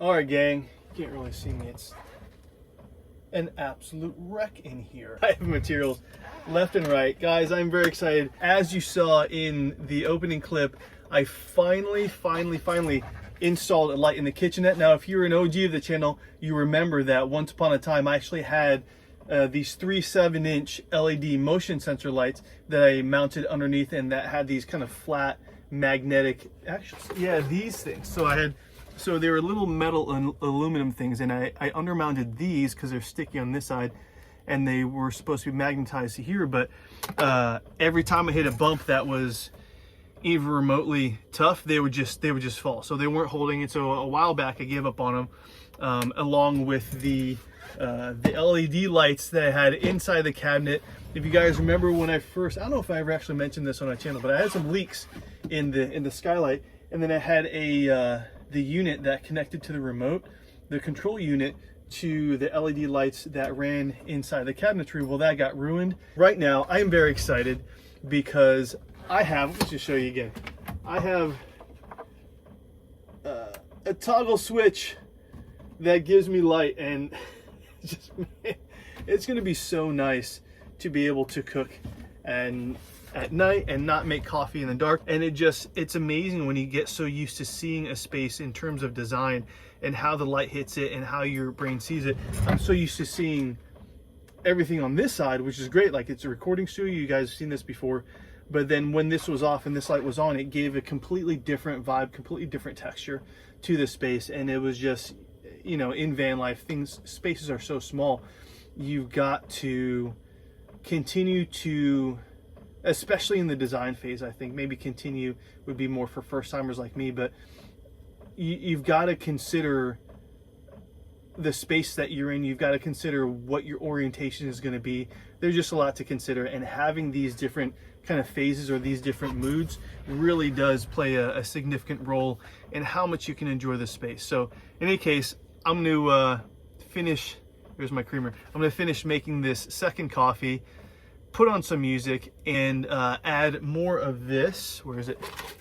All right, gang, you can't really see me. It's an absolute wreck in here. I have materials left and right. Guys, I'm very excited. As you saw in the opening clip, I finally installed a light in the kitchenette. Now, if you're an OG of the channel, you remember that once upon a time, I actually had these 3 7-inch LED motion sensor lights that I mounted underneath, and that had these kind of flat magnetic, actually, yeah, these things. So they were little metal and aluminum things, and I undermounted these because they're sticky on this side, and they were supposed to be magnetized to here, but every time I hit a bump that was even remotely tough, they would just fall. So they weren't holding it. So a while back I gave up on them, along with the LED lights that I had inside the cabinet. If you guys remember when I don't know if I ever actually mentioned this on my channel, but I had some leaks in the skylight, and then I had the unit that connected to the remote, the control unit, to the LED lights that ran inside the cabinetry. Well, that got ruined. Right now, I am very excited because let's just show you again. I have a toggle switch that gives me light, and it's gonna be so nice to be able to cook at night and not make coffee in the dark. And it's amazing when you get so used to seeing a space in terms of design and how the light hits it and how your brain sees it. I'm so used to seeing everything on this side, which is great. Like, it's a recording studio, you guys have seen this before, but then when this was off and this light was on, it gave a completely different vibe, completely different texture to the space. And it was just, you know, in van life, spaces are so small, you've got to continue to, especially in the design phase, I think maybe continue would be more for first timers like me, but you've got to consider the space that you're in. You've got to consider what your orientation is going to be. There's just a lot to consider, and having these different kind of phases or these different moods really does play a significant role in how much you can enjoy the space. So in any case, I'm going to finish, here's my creamer, I'm going to finish making this second coffee, put on some music, and add more of this,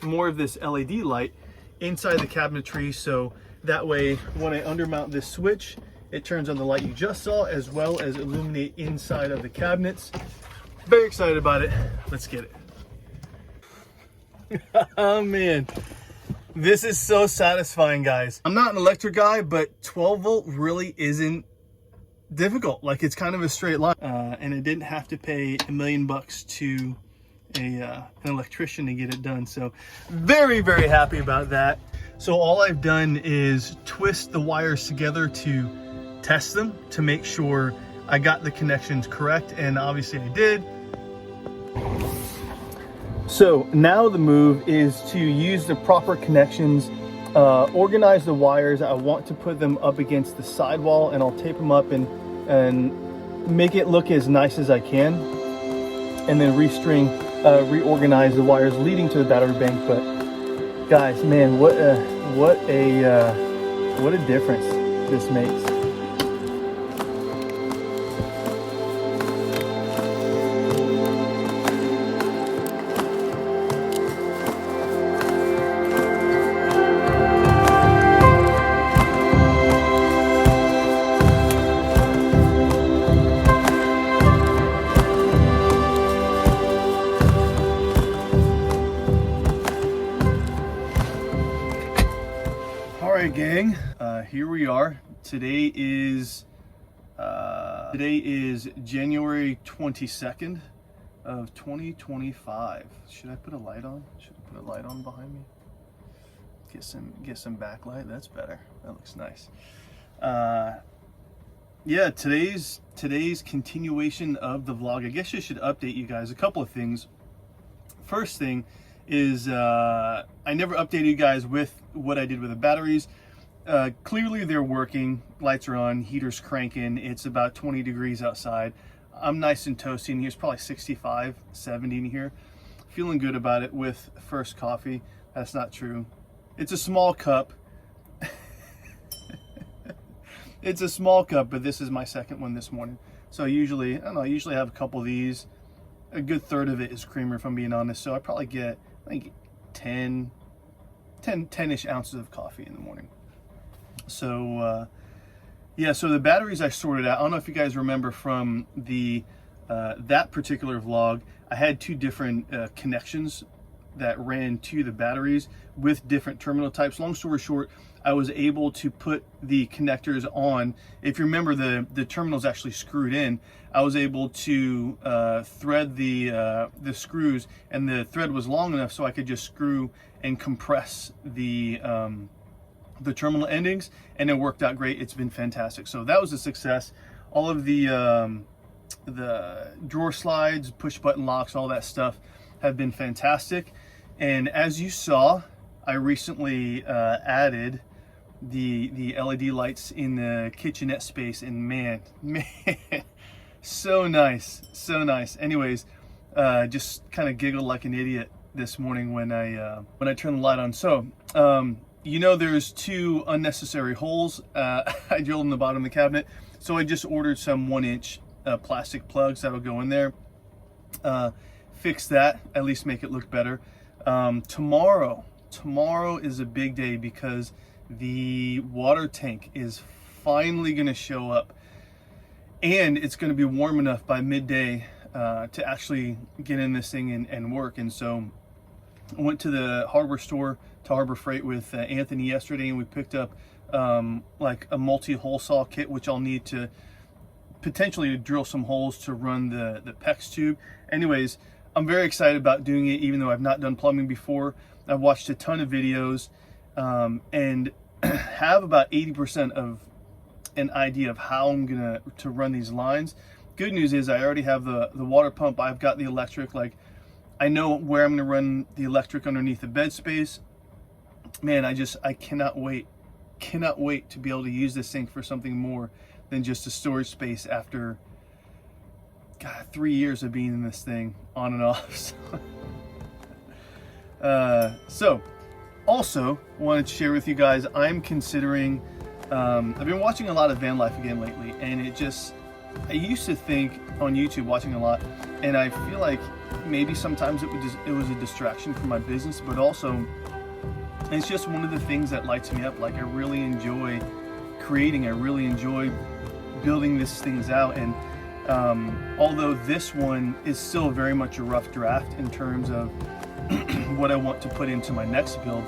more of this LED light inside the cabinetry, so that way when I undermount this switch, it turns on the light you just saw, as well as illuminate inside of the cabinets. Very excited about it. Let's get it. Oh man, this is so satisfying, guys. I'm not an electric guy, but 12 volt really isn't difficult. Like, it's kind of a straight line, and it didn't have to pay $1 million to an electrician to get it done. So very happy about that. So all I've done is twist the wires together to test them, to make sure I got the connections correct, and obviously I did. So now the move is to use the proper connections, organize the wires. I want to put them up against the sidewall, and I'll tape them up and make it look as nice as I can, and then reorganize the wires leading to the battery bank. But guys, man, what a difference this makes. Gang, here we are. Today is January 22nd of 2025. Should I put a light on? Should I put a light on behind me? Get some backlight. That's better. That looks nice. Yeah, today's continuation of the vlog. I guess I should update you guys a couple of things. First thing is I never updated you guys with what I did with the batteries. Clearly they're working, lights are on, heater's cranking, it's about 20 degrees outside. I'm nice and toasty in here. It's probably 65, 70 in here. Feeling good about it with first coffee. That's not true. It's a small cup. It's a small cup, but this is my second one this morning. So I usually have a couple of these. A good third of it is creamer, if I'm being honest. So I probably get, I think, 10-ish ounces of coffee in the morning. So yeah, so the batteries I sorted out. I don't know if you guys remember from the that particular vlog, I had two different connections that ran to the batteries with different terminal types. Long story short, I was able to put the connectors on. If you remember, the terminal's actually screwed in. I was able to thread the screws, and the thread was long enough so I could just screw and compress the terminal endings, and it worked out great. It's been fantastic. So that was a success. All of the drawer slides, push button locks, all that stuff have been fantastic. And as you saw, I recently added the LED lights in the kitchenette space, and man, so nice, so nice. Anyways, just kind of giggled like an idiot this morning when I turned the light on. So you know, there's two unnecessary holes I drilled in the bottom of the cabinet, so I just ordered some 1-inch plastic plugs that'll go in there. Fix that, at least make it look better. Tomorrow is a big day because the water tank is finally going to show up, and it's going to be warm enough by midday to actually get in this thing and work. And so I went to the hardware store, to Harbor Freight, with Anthony yesterday, and we picked up like a multi-hole saw kit, which I'll need to potentially drill some holes to run the PEX tube. Anyways, I'm very excited about doing it, even though I've not done plumbing before. I've watched a ton of videos and have about 80% of an idea of how I'm gonna run these lines. Good news is I already have the water pump. I've got the electric. Like, I know where I'm gonna run the electric underneath the bed space. Man, I cannot wait to be able to use this thing for something more than just a storage space after, God, 3 years of being in this thing on and off. So also wanted to share with you guys, I'm considering, I've been watching a lot of van life again lately, and I used to think on YouTube, watching a lot, and I feel like maybe sometimes it was a distraction from my business, but also it's just one of the things that lights me up. Like, I really enjoy creating, I really enjoy building these things out. And although this one is still very much a rough draft in terms of what I want to put into my next build,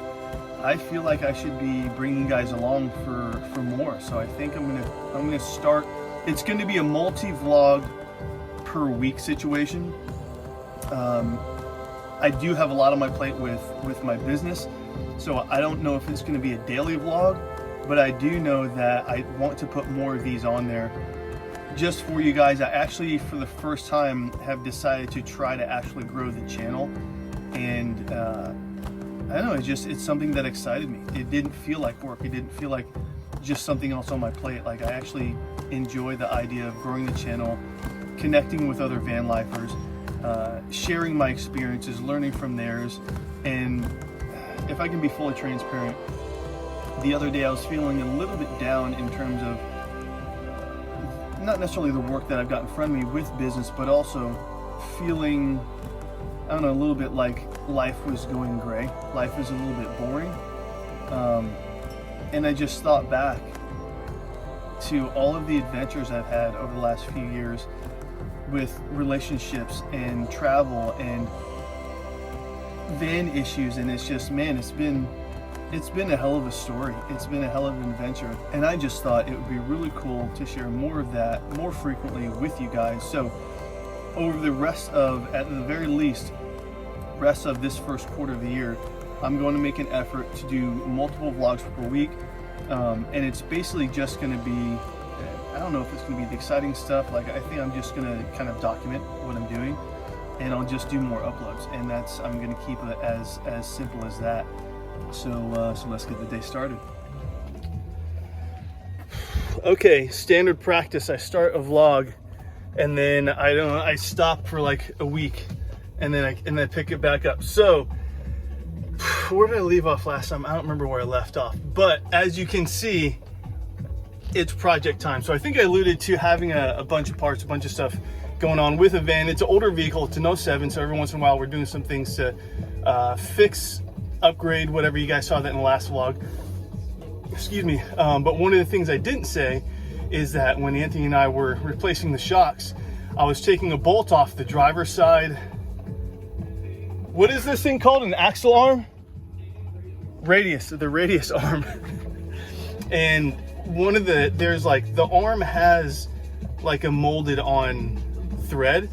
I feel like I should be bringing you guys along for more. So I think I'm gonna start. It's going to be a multi-vlog per week situation. I do have a lot on my plate with my business, so I don't know if it's going to be a daily vlog, but I do know that I want to put more of these on there just for you guys. I actually, for the first time, have decided to try to actually grow the channel, and I don't know, it's something that excited me. It didn't feel like work. It didn't feel like just something else on my plate. Like, I actually enjoy the idea of growing the channel, connecting with other van lifers, sharing my experiences, learning from theirs. And if I can be fully transparent, the other day I was feeling a little bit down in terms of not necessarily the work that I've got in front of me with business, but also feeling, I don't know, a little bit like life was going gray. Life is a little bit boring. And I just thought back to all of the adventures I've had over the last few years with relationships and travel and van issues, and it's just, man, it's been a hell of a story. It's been a hell of an adventure, and I just thought it would be really cool to share more of that more frequently with you guys. So over the rest of, at the very least, rest of this first quarter of the year, I'm going to make an effort to do multiple vlogs per week, and it's basically just going to be, I don't know if it's going to be the exciting stuff. Like, I think I'm just going to kind of document what I'm doing, and I'll just do more uploads, and I'm going to keep it as simple as that. So let's get the day started. Okay, standard practice. I start a vlog, and then I stop for like a week, and then I pick it back up. So where did I leave off last time? I don't remember where I left off, but as you can see, it's project time. So I think I alluded to having a bunch of parts, a bunch of stuff going on with a van. It's an older vehicle, it's an 07, so every once in a while we're doing some things to fix, upgrade, whatever. You guys saw that in the last vlog. excuse me. But one of the things I didn't say is that when Anthony and I were replacing the shocks, I was taking a bolt off the driver's side. What is this thing called? An axle arm? Radius, the radius arm. And one of the, there's like, the arm has like a molded on thread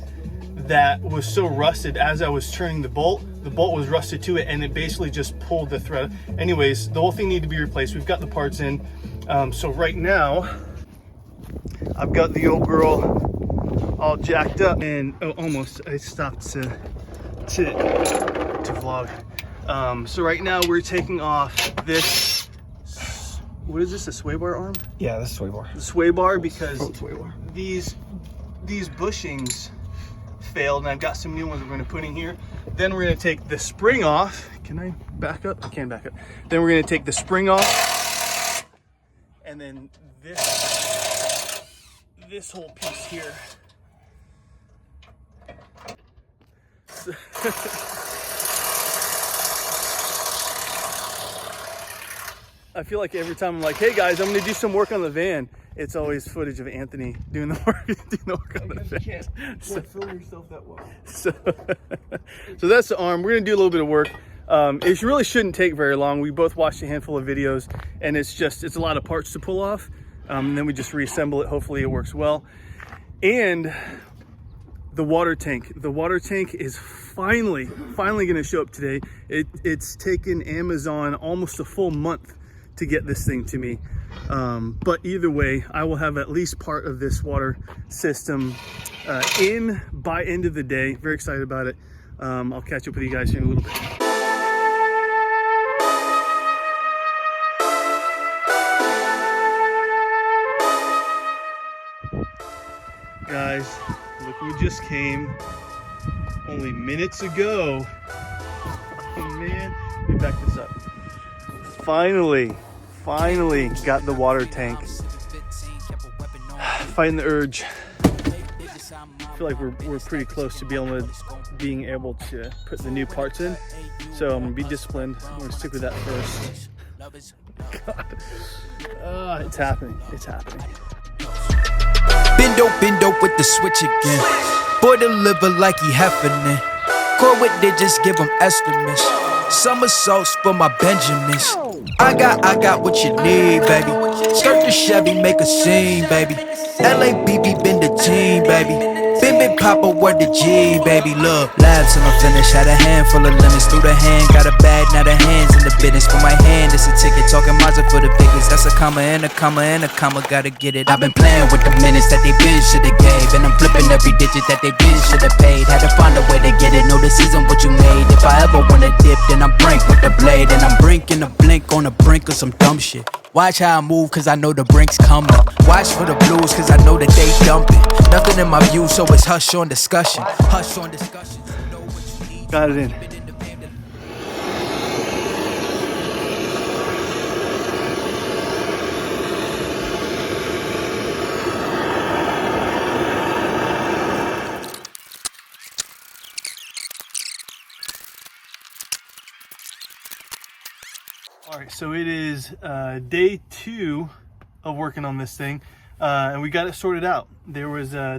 that was so rusted. As I was turning the bolt was rusted to it, and it basically just pulled the thread. Anyways, the whole thing needed to be replaced. We've got the parts in. So right now, I've got the old girl all jacked up, and almost I stopped to vlog. So right now we're taking off this, what is this, a sway bar arm? Yeah, that's sway bar. The sway bar, because Sway bar. these bushings failed, and I've got some new ones we're going to put in here. Then we're going to take the spring off. Can I back up? I can back up. Then we're going to take the spring off, and then this whole piece here. I feel like every time I'm like, hey guys, I'm going to do some work on the van, it's always footage of Anthony doing the work, on the van. You can't film yourself that well. So that's the arm. We're going to do a little bit of work. It really shouldn't take very long. We both watched a handful of videos, and it's a lot of parts to pull off. And then we just reassemble it. Hopefully it works well. And the water tank is finally going to show up today. It's taken Amazon almost a full month to get this thing to me. But either way, I will have at least part of this water system in by end of the day. Very excited about it. I'll catch up with you guys here in a little bit. Guys, look who just came only minutes ago. Oh man, let me back this up. Finally got the water tank. Fighting the urge. I feel like we're pretty close to being able to put the new parts in. So I'm gonna be disciplined. I'm gonna stick with that first. God. It's happening. Bendo with the switch again. Boy deliver like he happening. Core with digits, give him estimates. Somersaults for my Benjamins. I got what you need, baby. Skirt the Chevy, make a scene, baby. LABB been the team, baby. Bim Papa, word the G, baby. Look, labs till I'm finished. Had a handful of lemons through the hand. Got a bag, now the hands in the business. For my hand, it's a ticket. Talking Mazda for the biggest. That's a comma and a comma and a comma. Gotta get it. I've been playing with the minutes that they been shoulda gave. And I'm flipping every digit that they been shoulda paid. Had to find a way to get it. Know this isn't what you made. If I ever wanna dip, then I'm brink with the blade. And I'm brinking a blink on the brink of some dumb shit. Watch how I move, cause I know the brink's coming. Watch for the blues, cause I know that they dumping. Nothing in my view, so it's hush on discussion. Hush on discussion. Got it in. All right, so it is day 2 of working on this thing, and we got it sorted out. It was a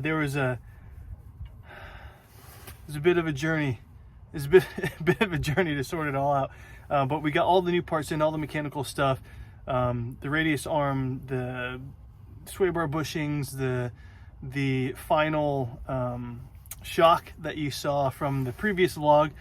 bit of a journey. It's a bit of a journey to sort it all out, but we got all the new parts in, all the mechanical stuff, the radius arm, the sway bar bushings, the final shock that you saw from the previous vlog.